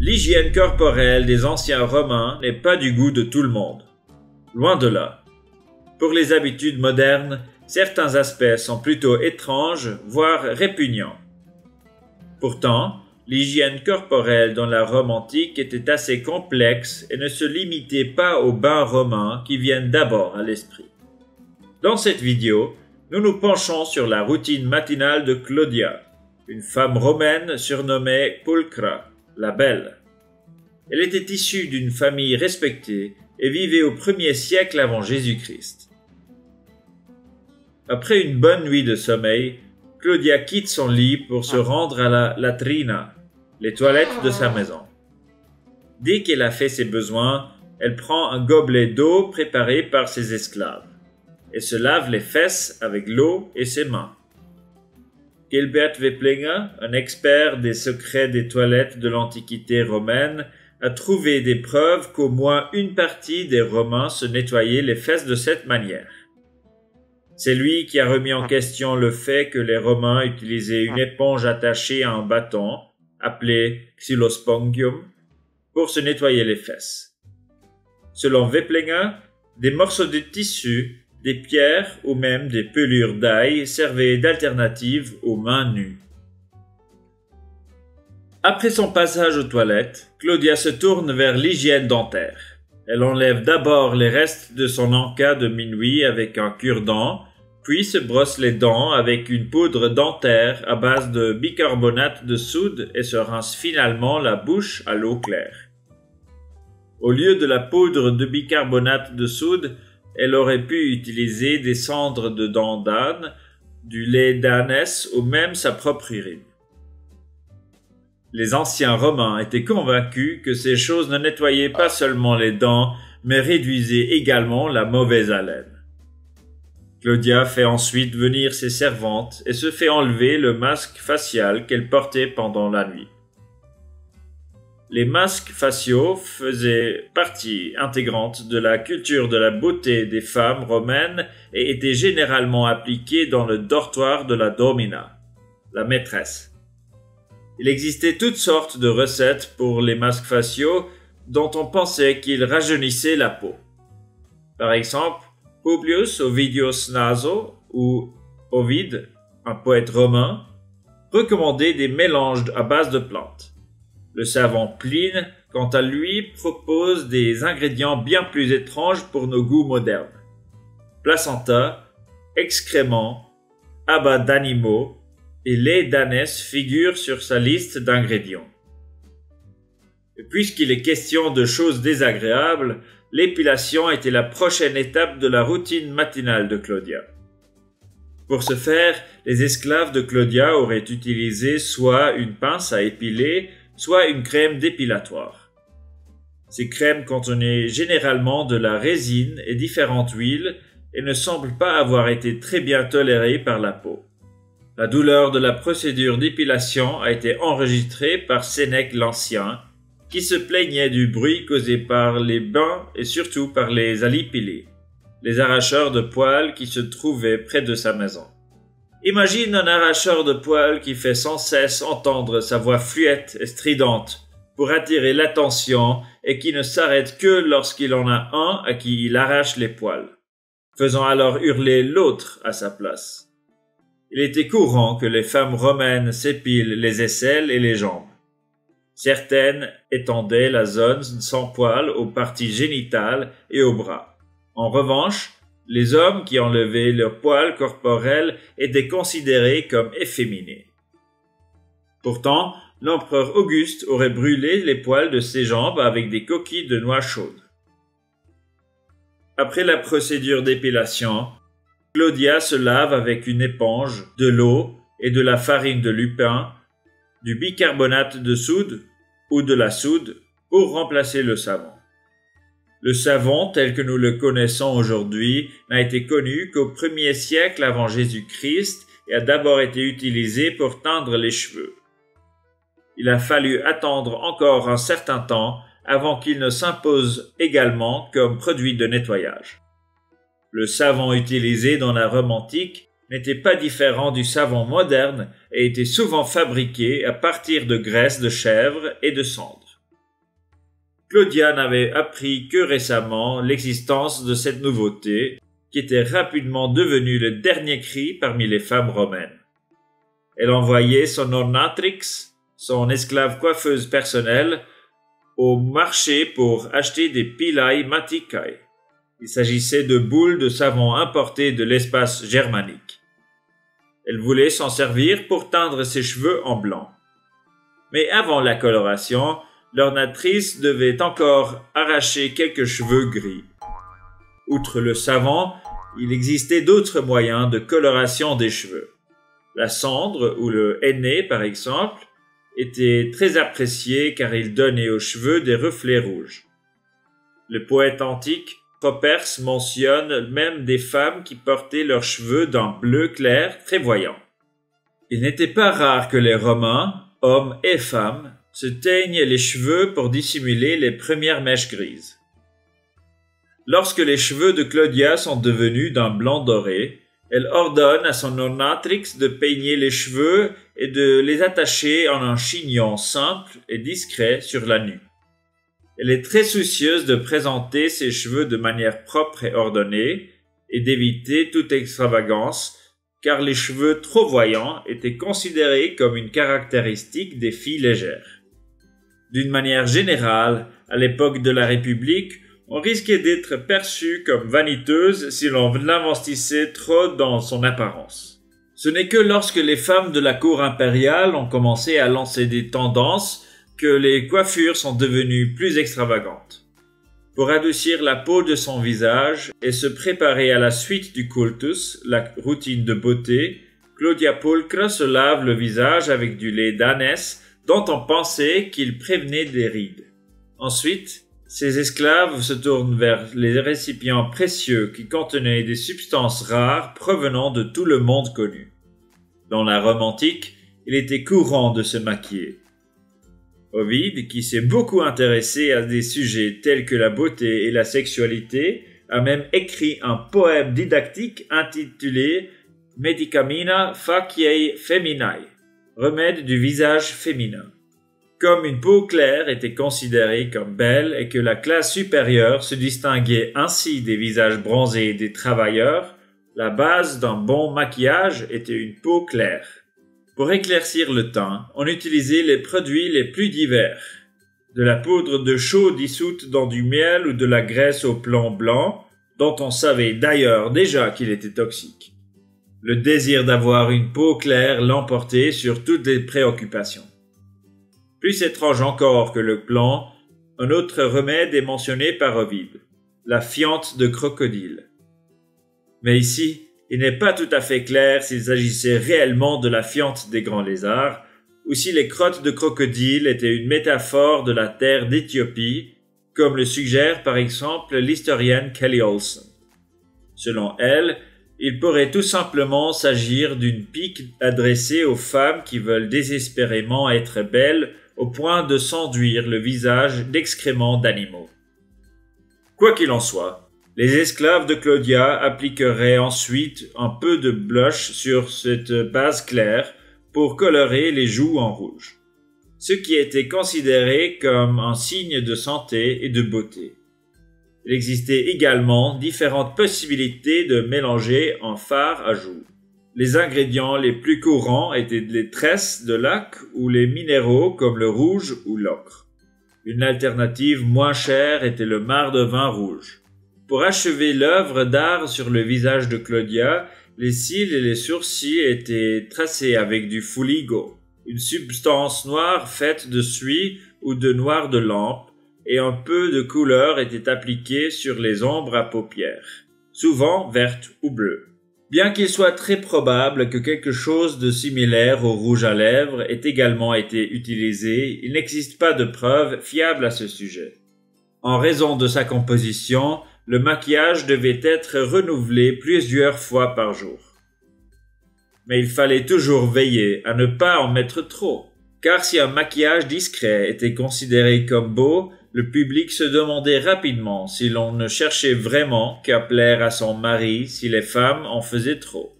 L'hygiène corporelle des anciens Romains n'est pas du goût de tout le monde. Loin de là. Pour les habitudes modernes, certains aspects sont plutôt étranges, voire répugnants. Pourtant, l'hygiène corporelle dans la Rome antique était assez complexe et ne se limitait pas aux bains romains qui viennent d'abord à l'esprit. Dans cette vidéo, nous nous penchons sur la routine matinale de Claudia, une femme romaine surnommée Pulchra, la Belle. Elle était issue d'une famille respectée et vivait au 1er siècle avant Jésus-Christ. Après une bonne nuit de sommeil, Claudia quitte son lit pour se rendre à la latrina, les toilettes de sa maison. Dès qu'elle a fait ses besoins, elle prend un gobelet d'eau préparé par ses esclaves et se lave les fesses avec l'eau et ses mains. Gilbert Wepplinger, un expert des secrets des toilettes de l'Antiquité romaine, a trouvé des preuves qu'au moins une partie des Romains se nettoyaient les fesses de cette manière. C'est lui qui a remis en question le fait que les Romains utilisaient une éponge attachée à un bâton, appelée xylospongium, pour se nettoyer les fesses. Selon Wepplinger, des morceaux de tissu, des pierres ou même des pelures d'ail servaient d'alternative aux mains nues. Après son passage aux toilettes, Claudia se tourne vers l'hygiène dentaire. Elle enlève d'abord les restes de son encas de minuit avec un cure-dent, puis se brosse les dents avec une poudre dentaire à base de bicarbonate de soude et se rince finalement la bouche à l'eau claire. Au lieu de la poudre de bicarbonate de soude, elle aurait pu utiliser des cendres de dents d'âne, du lait d'ânesse ou même sa propre urine. Les anciens Romains étaient convaincus que ces choses ne nettoyaient pas seulement les dents, mais réduisaient également la mauvaise haleine. Claudia fait ensuite venir ses servantes et se fait enlever le masque facial qu'elle portait pendant la nuit. Les masques faciaux faisaient partie intégrante de la culture de la beauté des femmes romaines et étaient généralement appliqués dans le dortoir de la domina, la maîtresse. Il existait toutes sortes de recettes pour les masques faciaux dont on pensait qu'ils rajeunissaient la peau. Par exemple, Publius Ovidius Naso ou Ovide, un poète romain, recommandait des mélanges à base de plantes. Le savant Pline, quant à lui, propose des ingrédients bien plus étranges pour nos goûts modernes. Placenta, excréments, abats d'animaux et lait d'ânesse figurent sur sa liste d'ingrédients. Et puisqu'il est question de choses désagréables, l'épilation était la prochaine étape de la routine matinale de Claudia. Pour ce faire, les esclaves de Claudia auraient utilisé soit une pince à épiler, soit une crème dépilatoire. Ces crèmes contenaient généralement de la résine et différentes huiles et ne semblent pas avoir été très bien tolérées par la peau. La douleur de la procédure d'épilation a été enregistrée par Sénèque l'Ancien, qui se plaignait du bruit causé par les bains et surtout par les alipilés, les arracheurs de poils qui se trouvaient près de sa maison. Imagine un arracheur de poils qui fait sans cesse entendre sa voix fluette et stridente pour attirer l'attention et qui ne s'arrête que lorsqu'il en a un à qui il arrache les poils, faisant alors hurler l'autre à sa place. Il était courant que les femmes romaines s'épilent les aisselles et les jambes. Certaines étendaient la zone sans poils aux parties génitales et aux bras. En revanche, les hommes qui enlevaient leurs poils corporels étaient considérés comme efféminés. Pourtant, l'empereur Auguste aurait brûlé les poils de ses jambes avec des coquilles de noix chaudes. Après la procédure d'épilation, Claudia se lave avec une éponge, de l'eau et de la farine de lupin, du bicarbonate de soude ou de la soude pour remplacer le savon. Le savon tel que nous le connaissons aujourd'hui n'a été connu qu'au 1er siècle avant Jésus-Christ et a d'abord été utilisé pour teindre les cheveux. Il a fallu attendre encore un certain temps avant qu'il ne s'impose également comme produit de nettoyage. Le savon utilisé dans la Rome antique n'était pas différent du savon moderne et était souvent fabriqué à partir de graisse de chèvre et de cendre. Claudia n'avait appris que récemment l'existence de cette nouveauté, qui était rapidement devenue le dernier cri parmi les femmes romaines. Elle envoyait son ornatrix, son esclave coiffeuse personnelle, au marché pour acheter des pilae maticae. Il s'agissait de boules de savon importées de l'espace germanique. Elle voulait s'en servir pour teindre ses cheveux en blanc. Mais avant la coloration, l'ornatrice devait encore arracher quelques cheveux gris. Outre le savon, il existait d'autres moyens de coloration des cheveux. La cendre ou le henné, par exemple, était très apprécié car il donnait aux cheveux des reflets rouges. Le poète antique Properce mentionne même des femmes qui portaient leurs cheveux d'un bleu clair très voyant. Il n'était pas rare que les Romains, hommes et femmes, se teignent les cheveux pour dissimuler les premières mèches grises. Lorsque les cheveux de Claudia sont devenus d'un blanc doré, elle ordonne à son ornatrix de peigner les cheveux et de les attacher en un chignon simple et discret sur la nuque. Elle est très soucieuse de présenter ses cheveux de manière propre et ordonnée et d'éviter toute extravagance, car les cheveux trop voyants étaient considérés comme une caractéristique des filles légères. D'une manière générale, à l'époque de la République, on risquait d'être perçu comme vaniteuse si l'on l'investissait trop dans son apparence. Ce n'est que lorsque les femmes de la cour impériale ont commencé à lancer des tendances que les coiffures sont devenues plus extravagantes. Pour adoucir la peau de son visage et se préparer à la suite du cultus, la routine de beauté, Claudia Pulchre se lave le visage avec du lait d'ânesse dont on pensait qu'il prévenait des rides. Ensuite, ses esclaves se tournent vers les récipients précieux qui contenaient des substances rares provenant de tout le monde connu. Dans la Rome antique, il était courant de se maquiller. Ovide, qui s'est beaucoup intéressé à des sujets tels que la beauté et la sexualité, a même écrit un poème didactique intitulé Medicamina faciae feminae, remède du visage féminin. Comme une peau claire était considérée comme belle et que la classe supérieure se distinguait ainsi des visages bronzés des travailleurs, la base d'un bon maquillage était une peau claire. Pour éclaircir le teint, on utilisait les produits les plus divers. De la poudre de chaux dissoute dans du miel ou de la graisse au plomb blanc, dont on savait d'ailleurs déjà qu'il était toxique. Le désir d'avoir une peau claire l'emportait sur toutes les préoccupations. Plus étrange encore que le plomb, un autre remède est mentionné par Ovide, la fiente de crocodile. Mais ici, il n'est pas tout à fait clair s'il s'agissait réellement de la fiente des grands lézards, ou si les crottes de crocodile étaient une métaphore de la terre d'Éthiopie, comme le suggère par exemple l'historienne Kelly Olson. Selon elle, il pourrait tout simplement s'agir d'une pique adressée aux femmes qui veulent désespérément être belles au point de s'enduire le visage d'excréments d'animaux. Quoi qu'il en soit, les esclaves de Claudia appliqueraient ensuite un peu de blush sur cette base claire pour colorer les joues en rouge, ce qui était considéré comme un signe de santé et de beauté. Il existait également différentes possibilités de mélanger un fard à joues. Les ingrédients les plus courants étaient les tresses de lac ou les minéraux comme le rouge ou l'ocre. Une alternative moins chère était le marc de vin rouge. Pour achever l'œuvre d'art sur le visage de Claudia, les cils et les sourcils étaient tracés avec du fuligo, une substance noire faite de suie ou de noir de lampe, et un peu de couleur était appliquée sur les ombres à paupières, souvent vertes ou bleues. Bien qu'il soit très probable que quelque chose de similaire au rouge à lèvres ait également été utilisé, il n'existe pas de preuves fiables à ce sujet. En raison de sa composition, le maquillage devait être renouvelé plusieurs fois par jour. Mais il fallait toujours veiller à ne pas en mettre trop, car si un maquillage discret était considéré comme beau, le public se demandait rapidement si l'on ne cherchait vraiment qu'à plaire à son mari si les femmes en faisaient trop.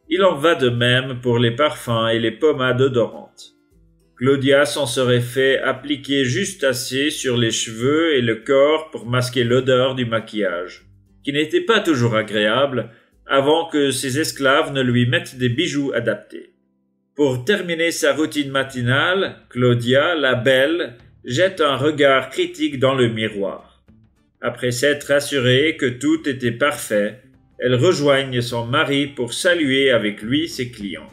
Il en va de même pour les parfums et les pommades odorantes. Claudia s'en serait fait appliquer juste assez sur les cheveux et le corps pour masquer l'odeur du maquillage, qui n'était pas toujours agréable, avant que ses esclaves ne lui mettent des bijoux adaptés. Pour terminer sa routine matinale, Claudia, la belle, jette un regard critique dans le miroir. Après s'être assurée que tout était parfait, elle rejoigne son mari pour saluer avec lui ses clients.